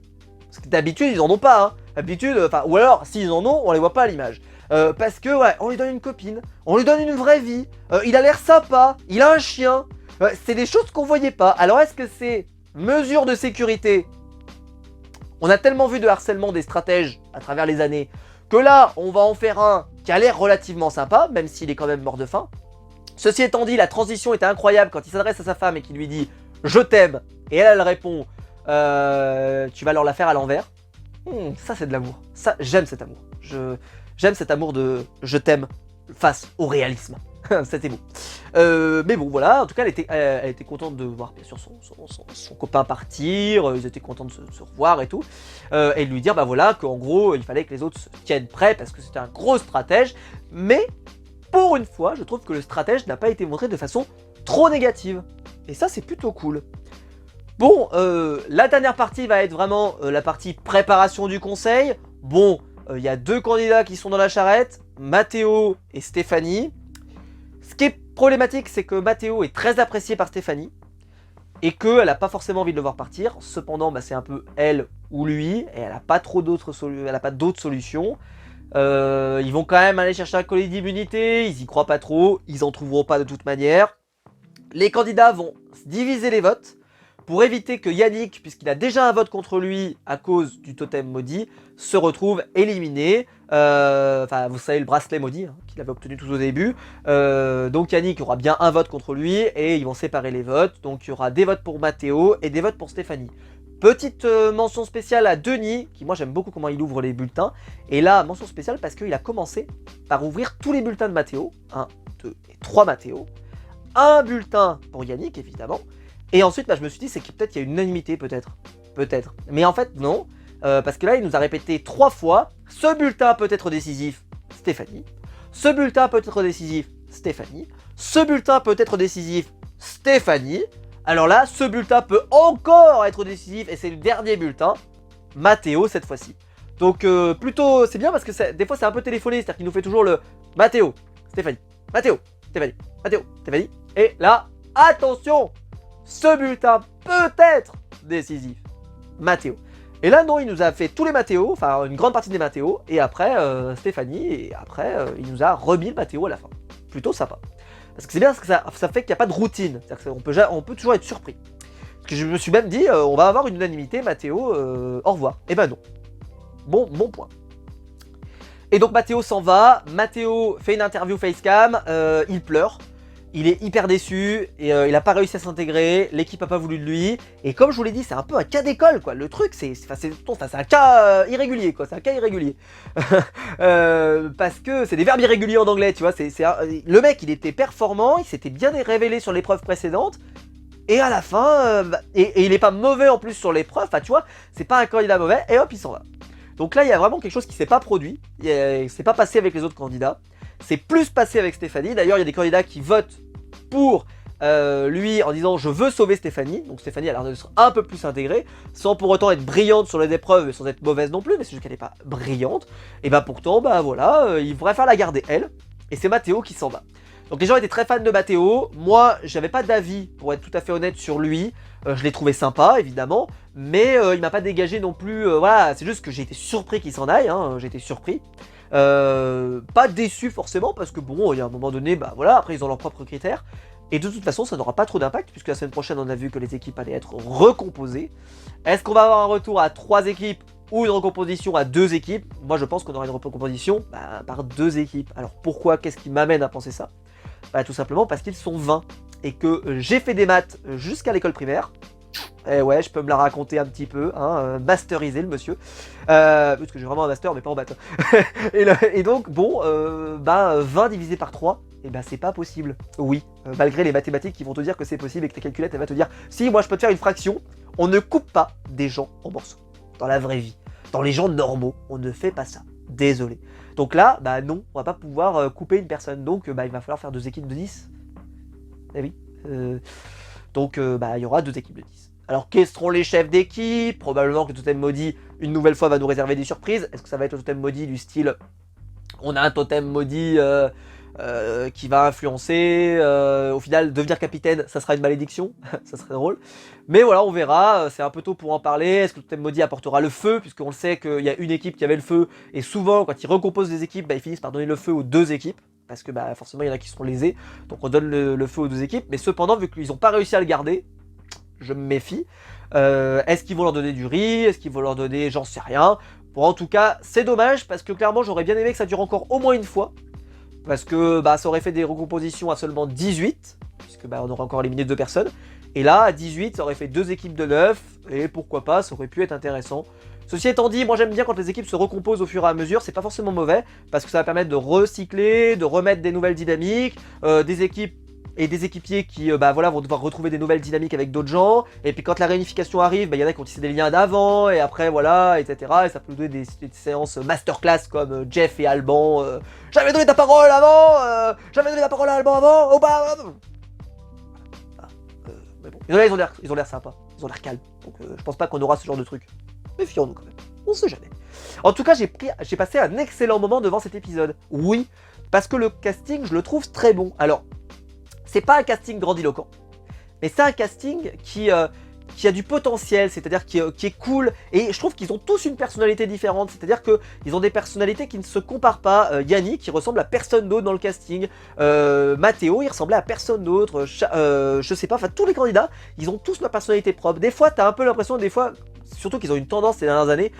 parce que d'habitude ils en ont pas, hein. D'habitude, ou alors s'ils en ont, on les voit pas à l'image. Parce que ouais, on lui donne une copine, on lui donne une vraie vie, il a l'air sympa, il a un chien, c'est des choses qu'on voyait pas. Alors est-ce que c'est mesure de sécurité? On a tellement vu de harcèlement des stratèges à travers les années, que là on va en faire un qui a l'air relativement sympa, même s'il est quand même mort de faim. Ceci étant dit, la transition était incroyable quand il s'adresse à sa femme et qu'il lui dit « Je t'aime » et elle répond « Tu vas leur la faire à l'envers ». Ça c'est de l'amour, ça j'aime cet amour, j'aime cet amour de je t'aime face au réalisme. C'était beau. Mais bon, voilà. En tout cas, elle était contente de voir, bien sûr, son copain partir. Ils étaient contents de se revoir et tout. Et de lui dire, bah voilà, qu'en gros, il fallait que les autres se tiennent prêts parce que c'était un gros stratège. Mais, pour une fois, je trouve que le stratège n'a pas été montré de façon trop négative. Et ça, c'est plutôt cool. Bon, la dernière partie va être vraiment la partie préparation du conseil. Bon, il y a 2 candidats qui sont dans la charrette, Mathéo et Stéphanie. Ce qui est problématique, c'est que Mathéo est très apprécié par Stéphanie et qu'elle n'a pas forcément envie de le voir partir. Cependant, c'est un peu elle ou lui et elle n'a pas trop d'autres solutions. Ils vont quand même aller chercher un collier d'immunité, ils y croient pas trop, ils en trouveront pas de toute manière. Les candidats vont diviser les votes pour éviter que Yannick, puisqu'il a déjà un vote contre lui à cause du totem maudit, se retrouve éliminé. Vous savez, le bracelet maudit qu'il avait obtenu tout au début. Donc Yannick aura bien un vote contre lui et ils vont séparer les votes. Donc il y aura des votes pour Mathéo et des votes pour Stéphanie. Petite mention spéciale à Denis, qui moi j'aime beaucoup comment il ouvre les bulletins. Et là, mention spéciale parce qu'il a commencé par ouvrir tous les bulletins de Mathéo. 1, 2 et 3 Mathéo. Un bulletin pour Yannick, évidemment. Et ensuite, je me suis dit, c'est que peut-être il y a une unanimité, peut-être. Mais en fait, non. Parce que là, il nous a répété 3 fois. Ce bulletin peut être décisif, Stéphanie. Ce bulletin peut être décisif, Stéphanie. Ce bulletin peut être décisif, Stéphanie. Alors là, ce bulletin peut encore être décisif. Et c'est le dernier bulletin, Mathéo, cette fois-ci. Donc, plutôt, c'est bien parce que des fois, c'est un peu téléphoné. C'est-à-dire qu'il nous fait toujours le Mathéo, Stéphanie, Mathéo, Stéphanie, Mathéo, Stéphanie. Et là, attention! Ce bulletin peut être décisif. Matteo. Et là non, il nous a fait tous les Matteo, enfin une grande partie des Matteo, et après Stéphanie, et après il nous a remis le Matteo à la fin. Plutôt sympa. Parce que c'est bien, parce que ça fait qu'il n'y a pas de routine, c'est-à-dire qu'on peut toujours être surpris. Parce que je me suis même dit, on va avoir une unanimité, Matteo, au revoir. Et ben non. Bon point. Et donc Matteo s'en va, Matteo fait une interview facecam, il pleure, il est hyper déçu, et il n'a pas réussi à s'intégrer, l'équipe n'a pas voulu de lui, et comme je vous l'ai dit, c'est un peu un cas d'école, quoi. Le truc, c'est un cas irrégulier, quoi, c'est un cas irrégulier. Parce que c'est des verbes irréguliers en anglais, tu vois, le mec, il était performant, il s'était bien révélé sur l'épreuve précédente, et à la fin, et il n'est pas mauvais en plus sur l'épreuve, enfin tu vois, c'est pas un candidat mauvais, et hop, il s'en va. Donc là, il y a vraiment quelque chose qui s'est pas produit, c'est pas passé avec les autres candidats, c'est plus passé avec Stéphanie. D'ailleurs, il y a des candidats qui votent pour lui en disant « je veux sauver Stéphanie », donc Stéphanie a l'air d'être un peu plus intégrée, sans pour autant être brillante sur les épreuves et sans être mauvaise non plus, mais c'est juste qu'elle n'est pas brillante, et bah pourtant, bah voilà, il préfère la garder elle, et c'est Matteo qui s'en va. Donc les gens étaient très fans de Matteo, moi j'avais pas d'avis pour être tout à fait honnête sur lui, je l'ai trouvé sympa évidemment, mais il m'a pas dégagé non plus, voilà, c'est juste que j'ai été surpris qu'il s'en aille, hein, j'ai été surpris. Pas déçu forcément parce que bon, il y a un moment donné, bah voilà, après ils ont leurs propres critères, et de toute façon ça n'aura pas trop d'impact puisque la semaine prochaine on a vu que les équipes allaient être recomposées. Est-ce qu'on va avoir un retour à 3 équipes ou une recomposition à 2 équipes? Moi je pense qu'on aura une recomposition par 2 équipes. Alors pourquoi? Qu'est-ce qui m'amène à penser ça? Bah tout simplement parce qu'ils sont 20 et que j'ai fait des maths jusqu'à l'école primaire. Et ouais, je peux me la raconter un petit peu, hein, masterisé le monsieur. Parce que j'ai vraiment un master mais pas en maths. Et donc bon, 20 divisé par 3, et ben c'est pas possible. Oui, malgré les mathématiques qui vont te dire que c'est possible et que ta calculette elle va te dire si moi je peux te faire une fraction, on ne coupe pas des gens en morceaux. Dans la vraie vie, dans les gens normaux, on ne fait pas ça. Désolé. Donc là, bah non, on va pas pouvoir couper une personne. Donc il va falloir faire 2 équipes de 10. Eh oui. Donc il y aura 2 équipes de 10. Alors quels seront les chefs d'équipe? Probablement que Totem Maudit, une nouvelle fois, va nous réserver des surprises. Est-ce que ça va être le Totem Maudit du style on a un Totem Maudit qui va influencer, au final devenir capitaine, ça sera une malédiction, ça serait drôle. Mais voilà, on verra, c'est un peu tôt pour en parler. Est-ce que le Totem Maudit apportera le feu, puisqu'on le sait qu'il y a une équipe qui avait le feu, et souvent quand ils recomposent des équipes, ils finissent par donner le feu aux 2 équipes, parce que forcément il y en a qui seront lésés, donc on donne le feu aux 2 équipes, mais cependant vu qu'ils n'ont pas réussi à le garder, je me méfie. Est-ce qu'ils vont leur donner du riz? Est-ce qu'ils vont leur donner, j'en sais rien. Bon, en tout cas, c'est dommage, parce que clairement j'aurais bien aimé que ça dure encore au moins une fois, parce que ça aurait fait des recompositions à seulement 18, puisque on aurait encore éliminé 2 personnes, et là à 18 ça aurait fait 2 équipes de 9, et pourquoi pas, ça aurait pu être intéressant. Ceci étant dit, moi j'aime bien quand les équipes se recomposent au fur et à mesure, c'est pas forcément mauvais, parce que ça va permettre de recycler, de remettre des nouvelles dynamiques, des équipes et des équipiers qui vont devoir retrouver des nouvelles dynamiques avec d'autres gens, et puis quand la réunification arrive, il y en a qui ont tissé des liens d'avant, et après voilà, etc. Et ça peut donner des séances masterclass comme Jeff et Alban, j'avais donné ta parole avant, oh bah... mais bon, ils ont l'air sympas, ils ont l'air calmes, donc je pense pas qu'on aura ce genre de truc. Méfions-nous quand même, on sait jamais. En tout cas, j'ai passé un excellent moment devant cet épisode, oui, parce que le casting, je le trouve très bon. Alors, c'est pas un casting grandiloquent, mais c'est un casting qui a du potentiel, c'est-à-dire qui est cool, et je trouve qu'ils ont tous une personnalité différente, c'est-à-dire qu'ils ont des personnalités qui ne se comparent pas. Yannick, qui ressemble à personne d'autre dans le casting, Matteo, il ressemblait à personne d'autre, je sais pas, enfin tous les candidats, ils ont tous leur personnalité propre. Des fois, t'as un peu l'impression, des fois, surtout qu'ils ont une tendance ces dernières années,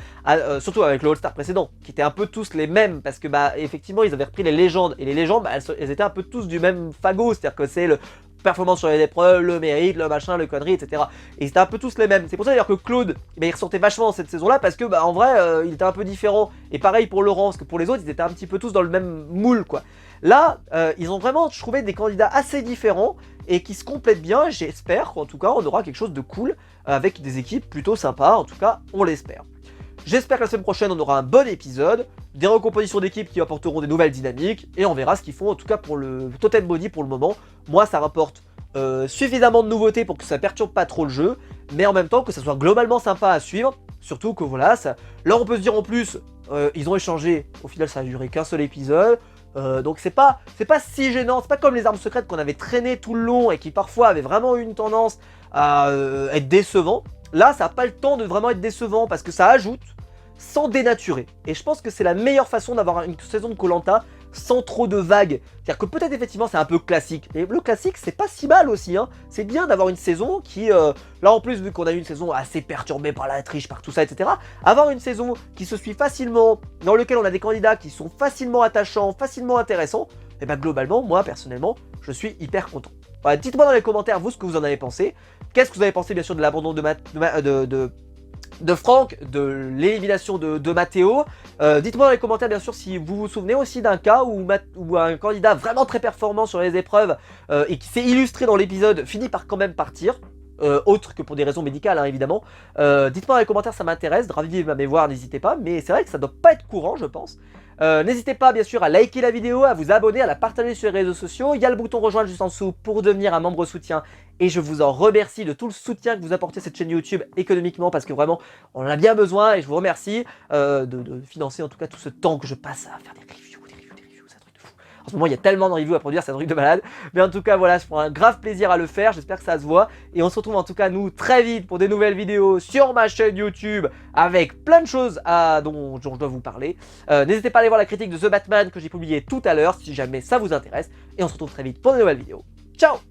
surtout avec le All-Star précédent, qui étaient un peu tous les mêmes, parce que effectivement ils avaient repris les légendes, et les légendes elles étaient un peu tous du même fagot, c'est-à-dire que c'est le performance sur les épreuves, le mérite, le machin, le connerie, etc. Et c'était un peu tous les mêmes. C'est pour ça d'ailleurs que Claude, il ressortait vachement cette saison-là, parce que en vrai, il était un peu différent. Et pareil pour Laurent, parce que pour les autres, ils étaient un petit peu tous dans le même moule, quoi. Là, ils ont vraiment, je trouvais, des candidats assez différents, et qui se complètent bien. J'espère qu'en tout cas, on aura quelque chose de cool, avec des équipes plutôt sympas. En tout cas, on l'espère. J'espère que la semaine prochaine, on aura un bon épisode, des recompositions d'équipes qui apporteront des nouvelles dynamiques, et on verra ce qu'ils font, en tout cas pour le Totem Body pour le moment. Moi, ça rapporte suffisamment de nouveautés pour que ça perturbe pas trop le jeu, mais en même temps que ça soit globalement sympa à suivre, surtout que voilà, là on peut se dire en plus, ils ont échangé, au final ça a duré qu'un seul épisode, donc c'est pas si gênant, c'est pas comme les armes secrètes qu'on avait traîné tout le long et qui parfois avaient vraiment eu une tendance à être décevant. Là, ça n'a pas le temps de vraiment être décevant parce que ça ajoute sans dénaturer. Et je pense que c'est la meilleure façon d'avoir une saison de Koh-Lanta sans trop de vagues. C'est-à-dire que peut-être effectivement c'est un peu classique. Et le classique c'est pas si mal aussi. Hein. C'est bien d'avoir une saison qui, là en plus vu qu'on a eu une saison assez perturbée par la triche, par tout ça, etc. Avoir une saison qui se suit facilement, dans lequel on a des candidats qui sont facilement attachants, facilement intéressants, et ben globalement, moi personnellement, je suis hyper content. Voilà, dites-moi dans les commentaires vous ce que vous en avez pensé. Qu'est-ce que vous avez pensé bien sûr de l'abandon de Franck, de l'élimination de Matteo. Dites-moi dans les commentaires bien sûr si vous vous souvenez aussi d'un cas où un candidat vraiment très performant sur les épreuves et qui s'est illustré dans l'épisode finit par quand même partir. Autre que pour des raisons médicales hein, évidemment. Dites-moi dans les commentaires, ça m'intéresse, de raviver ma mémoire, n'hésitez pas, mais c'est vrai que ça doit pas être courant je pense. N'hésitez pas bien sûr à liker la vidéo, à vous abonner, à la partager sur les réseaux sociaux. Il y a le bouton rejoindre juste en dessous pour devenir un membre soutien. Et je vous en remercie de tout le soutien que vous apportez à cette chaîne YouTube économiquement parce que vraiment on en a bien besoin et je vous remercie de financer en tout cas tout ce temps que je passe à faire des reviews, c'est un truc de fou. En ce moment il y a tellement de reviews à produire, c'est un truc de malade. Mais en tout cas voilà, je prends un grave plaisir à le faire, j'espère que ça se voit. Et on se retrouve en tout cas nous très vite pour des nouvelles vidéos sur ma chaîne YouTube avec plein de choses dont je dois vous parler. N'hésitez pas à aller voir la critique de The Batman que j'ai publiée tout à l'heure si jamais ça vous intéresse. Et on se retrouve très vite pour de nouvelles vidéos. Ciao!